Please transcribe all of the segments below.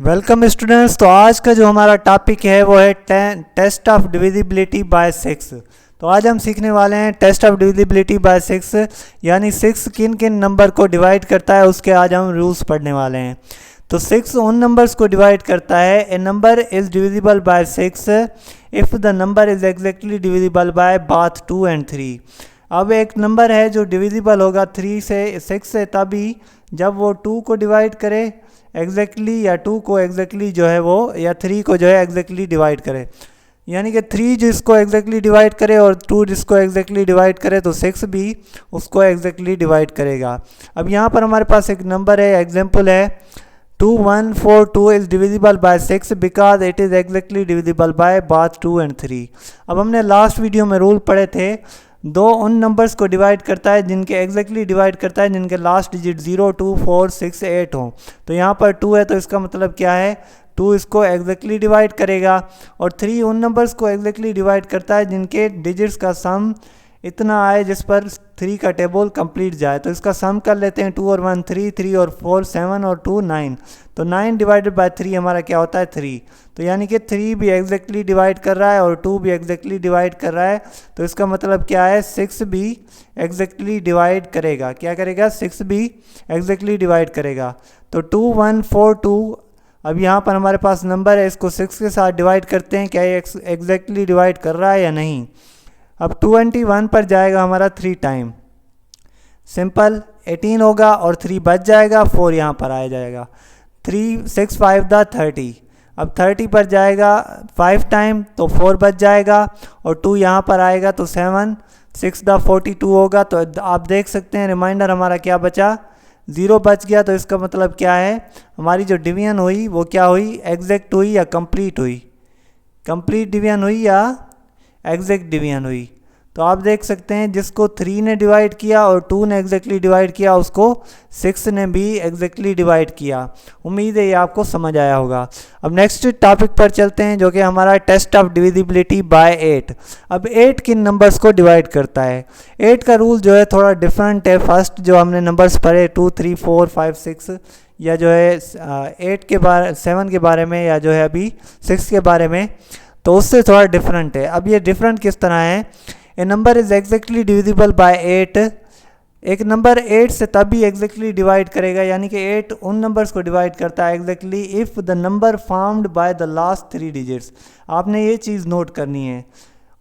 Welcome students. तो आज का जो हमारा टॉपिक है वो है टेस्ट ऑफ डिविजिबिलिटी बाय 6। तो आज हम सीखने वाले हैं टेस्ट ऑफ डिविजिबिलिटी बाय 6, यानी 6 किन किन नंबर को डिवाइड करता है उसके आज हम रूल्स पढ़ने वाले हैं। तो 6 उन नंबर्स को डिवाइड करता है, a number is divisible by 6 if the number is exactly divisible by both 2 and 3। अब एक नंबर है जो डिविजिबल होगा 6 से तभी जब वो 2 को डिवाइड करे एग्जैक्टली या 2 को एग्जैक्टली जो है वो या 3 को जो है एग्जैक्टली डिवाइड करे। यानी कि 3 जिसको एग्जैक्टली डिवाइड करे और 2 जिसको एग्जैक्टली डिवाइड करे तो 6 भी उसको एग्जैक्टली डिवाइड करेगा। अब यहाँ पर हमारे पास एक नंबर है, एग्जाम्पल है 2142 is divisible by 6 because it is exactly divisible by both 2 and 3। अब हमने लास्ट वीडियो में रूल पढ़े थे, दो उन नंबर्स को डिवाइड करता है जिनके एग्जैक्टली डिवाइड करता है जिनके लास्ट डिजिट 0, 2, 4, 6, 8 हो। तो यहाँ पर 2 है तो इसका मतलब क्या है, 2 इसको एग्जैक्टली डिवाइड करेगा। और 3 उन नंबर्स को एग्जैक्टली डिवाइड करता है जिनके डिजिट्स का सम इतना आए जिस पर 3 का टेबल कंप्लीट जाए। तो इसका सम कर लेते हैं, 2 और 1 3, 3 और 4 7 और 2 9। तो 9 डिवाइडेड बाय 3 हमारा क्या होता है 3। तो यानी कि 3 भी एग्जैक्टली डिवाइड कर रहा है और 2 भी एग्जैक्टली डिवाइड कर रहा है। तो इसका मतलब क्या है, 6 भी एग्जैक्टली डिवाइड करेगा। क्या करेगा, 6 भी एग्जैक्टली डिवाइड करेगा। तो 2142 अब यहाँ पर हमारे पास नंबर है, इसको 6 के साथ डिवाइड करते हैं, क्या ये एग्जैक्टली डिवाइड कर रहा है या नहीं। अब 21 पर जाएगा हमारा 3 टाइम, सिंपल 18 होगा और 3 बच जाएगा, 4 यहाँ पर आ जाएगा। 3 6 5 द 30। अब 30 पर जाएगा 5 टाइम तो 4 बच जाएगा और 2 यहाँ पर आएगा तो 7 6 द 42 होगा। तो आप देख सकते हैं रिमाइंडर हमारा क्या बचा, 0 बच गया। तो इसका मतलब क्या है, हमारी जो डिवीजन हुई वो क्या हुई, एग्जैक्ट हुई या कंप्लीट हुई, कंप्लीट डिवीजन हुई या एग्जैक्ट डिवीजन हुई। तो आप देख सकते हैं जिसको 3 ने डिवाइड किया और 2 ने एग्जैक्टली डिवाइड किया उसको 6 ने भी एग्जैक्टली डिवाइड किया। उम्मीद है ये आपको समझ आया होगा। अब नेक्स्ट टॉपिक पर चलते हैं जो कि हमारा टेस्ट ऑफ डिविजिबिलिटी बाय 8। अब 8 किन नंबर्स को डिवाइड करता है। 8 का रूल जो है थोड़ा डिफरेंट है। फर्स्ट जो हमने नंबर्स पढ़े 2 3 4 5 6 या जो है 8 के बारे 7 के बारे में या जो है अभी 6 के बारे में, तो उससे थोड़ा डिफरेंट है। अब ये डिफरेंट किस तरह है, a number is exactly divisible by 8। एक नंबर 8 से तभी एग्जैक्टली डिवाइड करेगा, यानी कि 8 उन नंबर्स को डिवाइड करता है exactly if the number formed by the last 3 digits. आपने ये चीज़ नोट करनी है।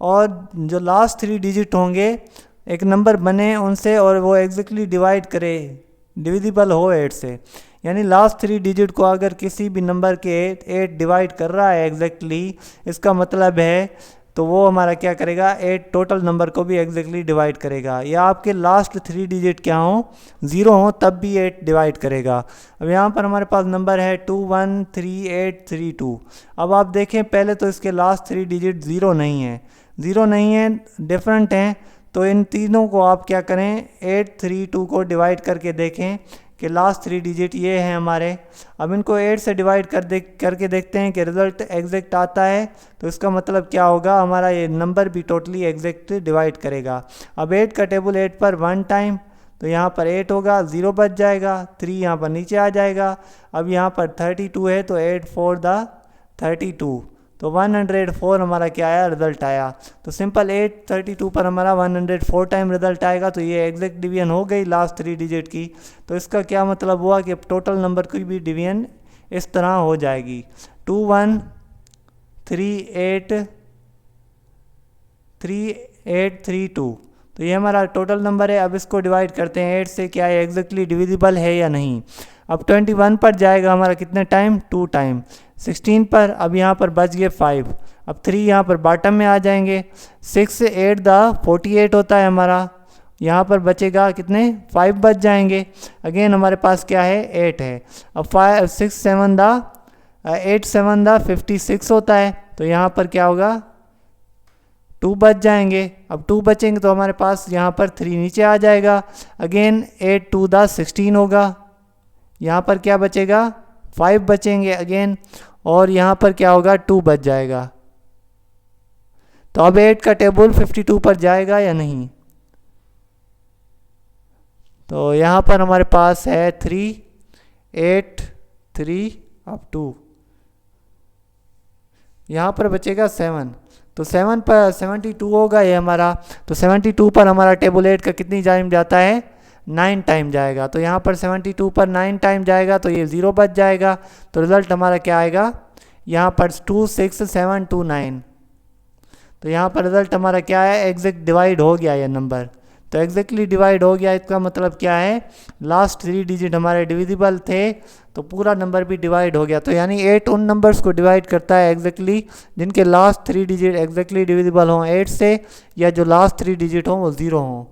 और जो लास्ट 3 डिजिट होंगे एक नंबर बने उनसे और वो एग्जैक्टली डिवाइड करे, डिविजिबल हो 8 से, यानी लास्ट 3 डिजिट को अगर किसी भी नंबर के 8 डिवाइड कर रहा है एग्जैक्टली, इसका मतलब है तो वो हमारा क्या करेगा, 8 टोटल नंबर को भी एग्जैक्टली डिवाइड करेगा। या आपके लास्ट 3 डिजिट क्या हो, 0 हो, तब भी 8 डिवाइड करेगा। अब यहाँ पर हमारे पास नंबर है 213832। अब आप देखें पहले तो इसके लास्ट 3 डिजिट 0 नहीं है, 0 नहीं है, डिफरेंट हैं। तो इन तीनों को आप क्या करें, 832 को डिवाइड करके देखें कि लास्ट 3 डिजिट ये हैं हमारे। अब इनको 8 से डिवाइड करके देखते हैं कि रिज़ल्ट एग्जैक्ट आता है। तो इसका मतलब क्या होगा, हमारा ये नंबर भी टोटली एग्जैक्ट डिवाइड करेगा। अब 8 का टेबल 8 पर 1 टाइम तो यहाँ पर 8 होगा, 0 बच जाएगा, 3 यहाँ पर नीचे आ जाएगा। अब यहाँ पर 32 है तो 8 4 द 32, तो 104 हमारा क्या आया, रिजल्ट आया। तो सिंपल 832 पर हमारा 104 टाइम रिजल्ट आएगा। तो ये एग्जैक्ट डिवीजन हो गई लास्ट 3 डिजिट की। तो इसका क्या मतलब हुआ कि टोटल नंबर की भी डिवीजन इस तरह हो जाएगी, 213832। तो ये हमारा टोटल नंबर है। अब इसको डिवाइड करते हैं 8 से, क्या ये एग्जैक्टली डिविजिबल है या नहीं। अब 21 पर जाएगा हमारा कितने टाइम, 2 टाइम। 16 पर अब यहाँ पर बच गए 5, अब 3 यहाँ पर बॉटम में आ जाएंगे। 6 8 द 48 होता है हमारा, यहाँ पर बचेगा कितने, 5 बच जाएंगे। अगेन हमारे पास क्या है, 8 है। अब 5 6 7 द 8 7 द 56 होता है। तो यहाँ पर क्या होगा, 2 बच जाएंगे। अब 2 बचेंगे तो हमारे पास यहाँ पर 3 नीचे आ जाएगा। अगेन 8 2 द 16 होगा, यहाँ पर क्या बचेगा, 5 बचेंगे अगेन, और यहाँ पर क्या होगा, 2 बच जाएगा। तो अब 8 का टेबल 52 पर जाएगा या नहीं। तो यहाँ पर हमारे पास है 3 8 3 अब 2, यहाँ पर बचेगा 7, तो 7 पर 72 होगा ये हमारा। तो 72 पर हमारा टेबल 8 का कितनी टाइम जाता है, 9 टाइम जाएगा। तो यहाँ पर 72 पर 9 टाइम जाएगा तो ये 0 बच जाएगा। तो रिज़ल्ट हमारा क्या आएगा, यहाँ पर 2 6 7 2 9। तो यहाँ पर रिज़ल्ट हमारा क्या है, एग्जैक्ट डिवाइड हो गया ये नंबर। तो एग्जैक्टली डिवाइड हो गया, इसका मतलब क्या है, लास्ट 3 डिजिट हमारे डिविजिबल थे तो पूरा नंबर भी डिवाइड हो गया। तो यानी 8 उन नंबर्स को डिवाइड करता है एग्जैक्टली जिनके लास्ट 3 डिजिट एग्जैक्टली डिविजिबल हों 8 से, या जो लास्ट 3 डिजिट हों वो 0 हों।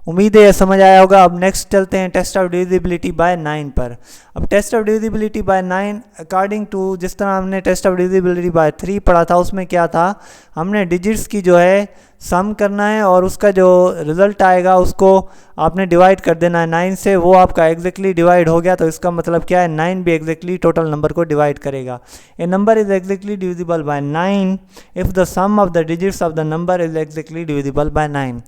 उम्मीद है ये समझ आया होगा। अब नेक्स्ट चलते हैं टेस्ट ऑफ डिविजिबिलिटी बाय 9 पर। अब test of divisibility by 9 according to जिस तरह हमने टेस्ट ऑफ डिविजिबिलिटी बाय 3 पढ़ा था, उसमें क्या था, हमने डिजिट्स की जो है सम करना है और उसका जो रिज़ल्ट आएगा उसको आपने डिवाइड कर देना है 9 से। वो आपका एग्जैक्टली डिवाइड हो गया। तो इसका मतलब क्या है, 9 भी एग्जैक्टली टोटल नंबर को डिवाइड करेगा। A number is exactly divisible by 9 if the sum of the digits of the number is exactly divisible by 9।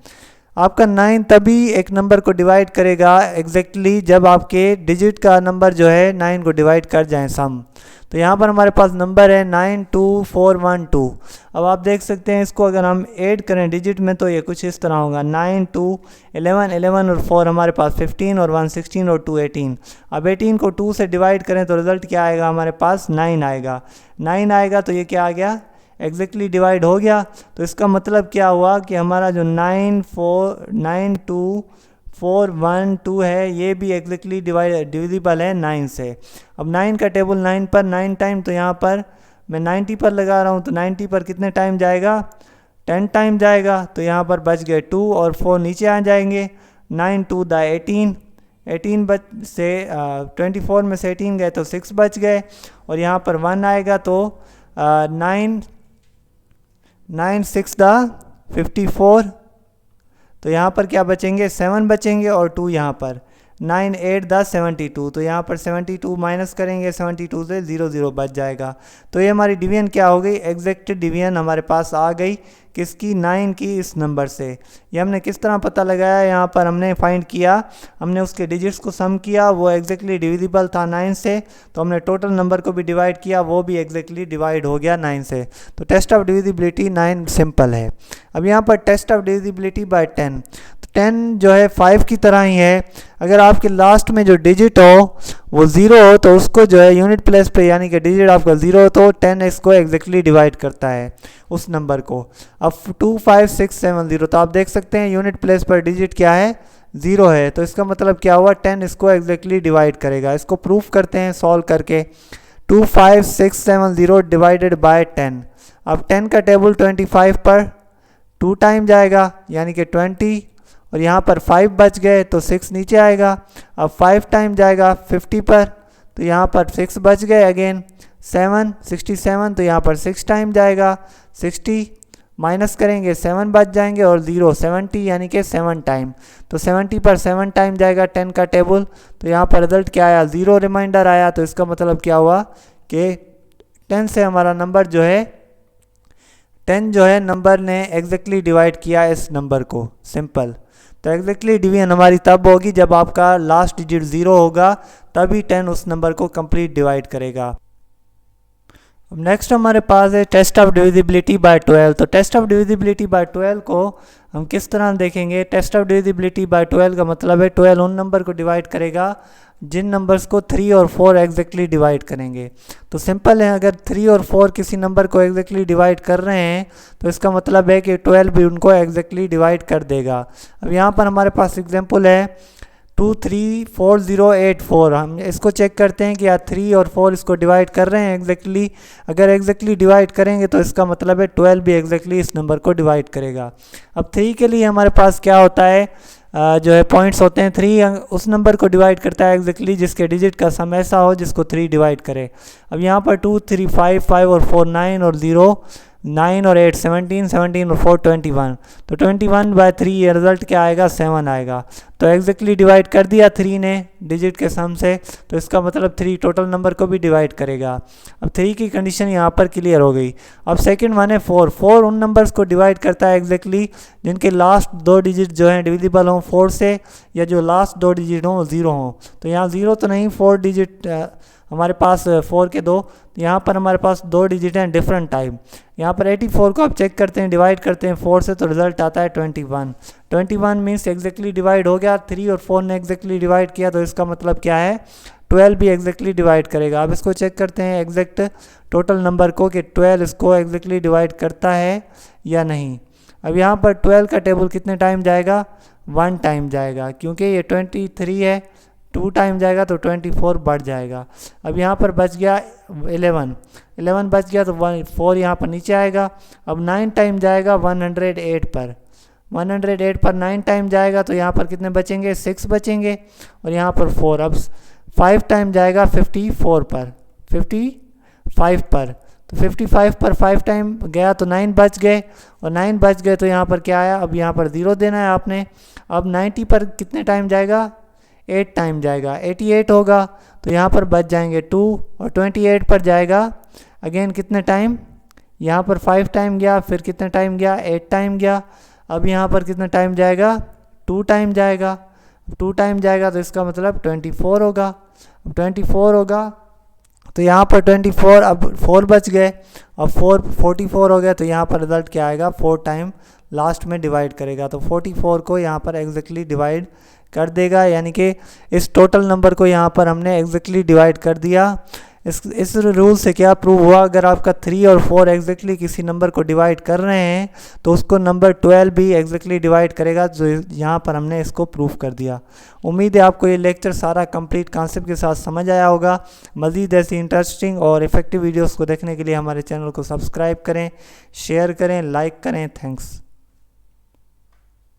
आपका 9 तभी एक नंबर को डिवाइड करेगा एग्जैक्टली जब आपके डिजिट का नंबर जो है 9 को डिवाइड कर जाए सम। तो यहाँ पर हमारे पास नंबर है 92412। अब आप देख सकते हैं इसको अगर हम ऐड करें डिजिट में तो ये कुछ इस तरह होगा, 9 2 11 11 और 4 हमारे पास 15 और 1 16 और 2 18। अब 18 को 2 से डिवाइड करें तो रिज़ल्ट क्या आएगा, हमारे पास 9 आएगा। 9 आएगा तो ये क्या आ गया, एग्जैक्टली डिवाइड हो गया। तो इसका मतलब क्या हुआ कि हमारा जो 92412 है ये भी एग्जैक्टली डिविजिबल है 9 से। अब 9 का टेबल 9 पर 9 टाइम, तो यहाँ पर मैं 90 पर लगा रहा हूँ तो 90 पर कितने टाइम जाएगा, 10 टाइम जाएगा। तो यहाँ पर बच गए 2 और 4 नीचे आ जाएंगे। 9 2 द 18, 18 बच से 24 में से 18 गए तो 6 बच गए। और यहाँ पर 1 आएगा तो 9 6 द 54। तो यहाँ पर क्या बचेंगे, 7 बचेंगे और 2 यहाँ पर 9 8 द 72। तो यहाँ पर 72 माइनस करेंगे 72 से 0 0 बच जाएगा। तो ये हमारी डिवीजन क्या हो गई, एग्जैक्ट डिवीजन हमारे पास आ गई किसकी, 9 की इस नंबर से। ये हमने किस तरह पता लगाया, यहाँ पर हमने फाइंड किया, हमने उसके डिजिट्स को सम किया, वो एग्जैक्टली डिविजिबल था 9 से, तो हमने टोटल नंबर को भी डिवाइड किया, वो भी एग्जैक्टली डिवाइड हो गया 9 से। तो टेस्ट ऑफ डिविजिबिलिटी 9 सिंपल है। अब यहाँ पर टेस्ट ऑफ डिविजिबिलिटी बाय 10, तो 10 जो है 5 की तरह ही है। अगर आपके लास्ट में जो डिजिट हो वो 0 हो तो उसको जो है यूनिट प्लेस पे, यानी कि डिजिट आपका 0 हो तो 10 इसको एग्जैक्टली डिवाइड करता है उस नंबर को। अब 2 5 6 7 0, तो आप देख सकते हैं यूनिट प्लेस पर डिजिट क्या है, 0 है। तो इसका मतलब क्या हुआ, 10 इसको एग्जैक्टली डिवाइड करेगा। इसको प्रूफ करते हैं सॉल्व करके। 2 5 6 7 0 डिवाइडेड बाय 10। अब 10 का टेबल 25 पर 2 टाइम जाएगा यानी कि 20, और यहाँ पर 5 बच गए तो 6 नीचे आएगा। अब 5 टाइम जाएगा 50 पर, तो यहाँ पर 6 बच गए अगेन। 7 67, तो यहाँ पर 6 टाइम जाएगा 60, माइनस करेंगे 7 बच जाएंगे और 0 70 यानी कि 7 टाइम। तो 70 पर 7 टाइम जाएगा 10 का टेबल। तो यहाँ पर रिजल्ट क्या आया, 0 रिमाइंडर आया। तो इसका मतलब क्या हुआ कि 10 से हमारा नंबर जो है 10 जो है नंबर ने एग्जैक्टली डिवाइड किया इस नंबर को, सिंपल। तो एग्जैक्टली डिवीजन हमारी तब होगी जब आपका लास्ट डिजिट 0 होगा, तभी 10 उस नंबर को कंप्लीट डिवाइड करेगा। अब नेक्स्ट हमारे पास है टेस्ट ऑफ डिविजिबिलिटी बाय 12। तो टेस्ट ऑफ डिविजिबिलिटी बाय 12 को हम किस तरह देखेंगे, टेस्ट ऑफ डिविजिबिलिटी बाय 12 का मतलब है 12 उन नंबर को डिवाइड करेगा जिन नंबर्स को 3 और 4 एग्जैक्टली डिवाइड करेंगे। तो सिंपल है, अगर 3 और 4 किसी नंबर को एग्जैक्टली डिवाइड कर रहे हैं तो इसका मतलब है कि 12 भी उनको एग्जैक्टली डिवाइड कर देगा। अब यहाँ पर हमारे पास एग्जांपल है 2 3 4 0 8 4। हम इसको चेक करते हैं कि यार 3 और 4 इसको डिवाइड कर रहे हैं एग्जैक्टली। अगर एग्जैक्टली डिवाइड करेंगे तो इसका मतलब है 12 भी एग्जैक्टली इस नंबर को डिवाइड करेगा। अब 3 के लिए हमारे पास क्या होता है, जो है पॉइंट्स होते हैं। 3 उस नंबर को डिवाइड करता है एग्जैक्टली जिसके डिजिट का सम ऐसा हो जिसको 3 डिवाइड करे। अब यहाँ पर 2 3 5 5 और 4 9 और 0 9 और 8 17 17 और 4 21। तो 21 बाय 3 ये रिजल्ट क्या आएगा, 7 आएगा। तो एग्जैक्टली डिवाइड कर दिया 3 ने डिजिट के सम से, तो इसका मतलब 3 टोटल नंबर को भी डिवाइड करेगा। अब 3 की कंडीशन यहाँ पर क्लियर हो गई। अब सेकंड वन है 4। 4 उन नंबर्स को डिवाइड करता है एग्जैक्टली जिनके लास्ट 2 डिजिट जो हैं डिविजिबल हों 4 से, या जो लास्ट 2 डिजिट हों 0 हों। तो यहाँ 0 तो नहीं, 4 डिजिट हमारे पास 4 के 2, तो यहाँ पर हमारे पास 2 डिजिट हैं डिफरेंट टाइप। यहाँ पर 84 को आप चेक करते हैं, डिवाइड करते हैं 4 से, तो रिजल्ट आता है 21। 21 मीन्स एग्जैक्टली डिवाइड हो गया। 3 और 4 ने एग्जैक्टली डिवाइड किया, तो इसका मतलब क्या है 12 भी एग्जैक्टली डिवाइड करेगा। अब इसको चेक करते हैं एग्जैक्ट टोटल नंबर को कि 12 इसको एग्जैक्टली डिवाइड करता है या नहीं। अब यहाँ पर 12 का टेबल कितने टाइम जाएगा, 1 टाइम जाएगा, क्योंकि ये 23 है, 2 टाइम जाएगा तो 24 बढ़ जाएगा। अब यहाँ पर बच गया 11 बच गया, तो 4 यहाँ पर नीचे आएगा। अब 9 टाइम जाएगा 108 पर, 108 पर 9 टाइम जाएगा, तो यहाँ पर कितने बचेंगे, 6 बचेंगे, और यहाँ पर 4। अब 5 टाइम जाएगा 54 पर, 55 पर, तो 55 पर 5 टाइम गया तो 9 बच गए, और 9 बच गए तो यहाँ पर क्या आया, अब यहाँ पर 0 देना है आपने। अब 90 पर कितने टाइम जाएगा, 8 टाइम जाएगा, 88 होगा, तो यहाँ पर बच जाएंगे 2, और 28 पर जाएगा अगेन कितने टाइम, यहाँ पर 5 टाइम गया, फिर कितने टाइम गया, 8 टाइम गया। अब यहाँ पर कितना टाइम जाएगा, 2 टाइम जाएगा, 2 टाइम जाएगा, तो इसका मतलब 24 होगा। अब 24 होगा, तो यहाँ पर 24, अब 4 बच गए, अब 44 हो गया, तो यहाँ पर रिजल्ट क्या आएगा, 4 टाइम लास्ट में डिवाइड करेगा, तो 44 को यहाँ पर एग्जैक्टली डिवाइड कर देगा, यानी कि इस टोटल नंबर को यहाँ पर हमने एग्जैक्टली डिवाइड कर दिया। इस रूल से क्या प्रूव हुआ, अगर आपका 3 और 4 एग्जैक्टली किसी नंबर को डिवाइड कर रहे हैं तो उसको नंबर 12 भी एग्जैक्टली डिवाइड करेगा, जो यहाँ पर हमने इसको प्रूव कर दिया। उम्मीद है आपको ये लेक्चर सारा कंप्लीट कॉन्सेप्ट के साथ समझ आया होगा। मज़ीद ऐसी इंटरेस्टिंग और इफेक्टिव वीडियोस को देखने के लिए हमारे चैनल को सब्सक्राइब करें, शेयर करें, लाइक करें। थैंक्स।